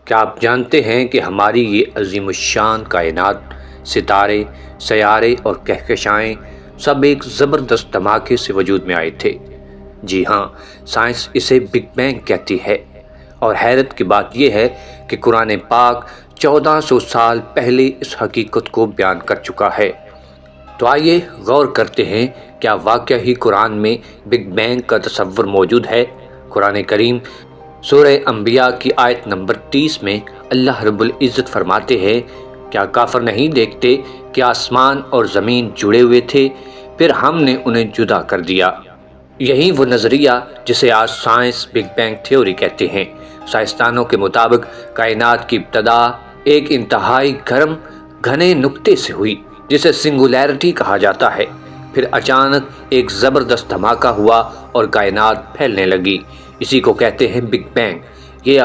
کیا آپ جانتے ہیں کہ ہماری یہ عظیم الشان کائنات، ستارے، سیارے اور کہکشائیں سب ایک زبردست دھماکے سے وجود میں آئے تھے؟ جی ہاں، سائنس اسے بگ بینگ کہتی ہے، اور حیرت کی بات یہ ہے کہ قرآن پاک 1400 سال پہلے اس حقیقت کو بیان کر چکا ہے۔ تو آئیے غور کرتے ہیں، کیا واقعہ ہی قرآن میں بگ بینگ کا تصور موجود ہے؟ قرآن کریم سورہ انبیاء کی آیت نمبر 30 میں اللہ رب العزت فرماتے ہیں، کیا کافر نہیں دیکھتے کہ آسمان اور زمین جڑے ہوئے تھے، پھر ہم نے انہیں جدا کر دیا۔ یہی وہ نظریہ جسے آج سائنس بگ بینگ تھیوری کہتے ہیں۔ سائنسدانوں کے مطابق کائنات کی ابتدا ایک انتہائی گرم گھنے نقطے سے ہوئی جسے سنگولیرٹی کہا جاتا ہے۔ پھر اچانک ایک زبردست دھماکہ ہوا اور کائنات پھیلنے لگی، اسی کو کہتے ہیں بگ بینگ۔ یہ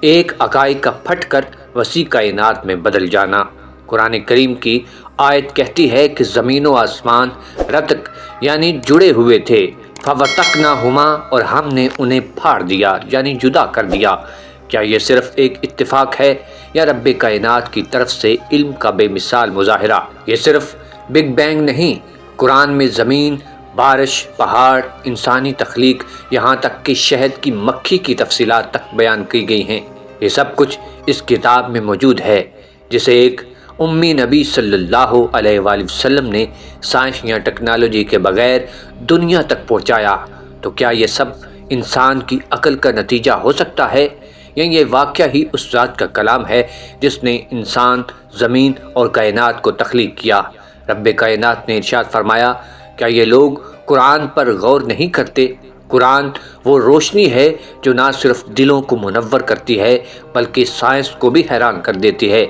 ایک اکائی کا پھٹ کر وسیع کائنات میں بدل جانا۔ قرآن کریم کی آیت کہتی ہے کہ زمین و آسمان رتق یعنی جڑے ہوئے تھے، فَوَتَقْنَاهُمَا، اور ہم نے انہیں پھاڑ دیا یعنی جدا کر دیا۔ کیا یہ صرف ایک اتفاق ہے یا رب کائنات کی طرف سے علم کا بے مثال مظاہرہ؟ یہ صرف بگ بینگ نہیں، قرآن میں زمین، بارش، پہاڑ، انسانی تخلیق، یہاں تک کہ شہد کی مکھی کی تفصیلات تک بیان کی گئی ہیں۔ یہ سب کچھ اس کتاب میں موجود ہے، جسے ایک امی نبی صلی اللہ علیہ وآلہ وسلم نے سائنس یا ٹیکنالوجی کے بغیر دنیا تک پہنچایا۔ تو کیا یہ سب انسان کی عقل کا نتیجہ ہو سکتا ہے، یا یہ واقعہ ہی اس ذات کا کلام ہے جس نے انسان، زمین اور کائنات کو تخلیق کیا؟ رب کائنات نے ارشاد فرمایا، کیا یہ لوگ قرآن پر غور نہیں کرتے؟ قرآن وہ روشنی ہے جو نہ صرف دلوں کو منور کرتی ہے بلکہ سائنس کو بھی حیران کر دیتی ہے۔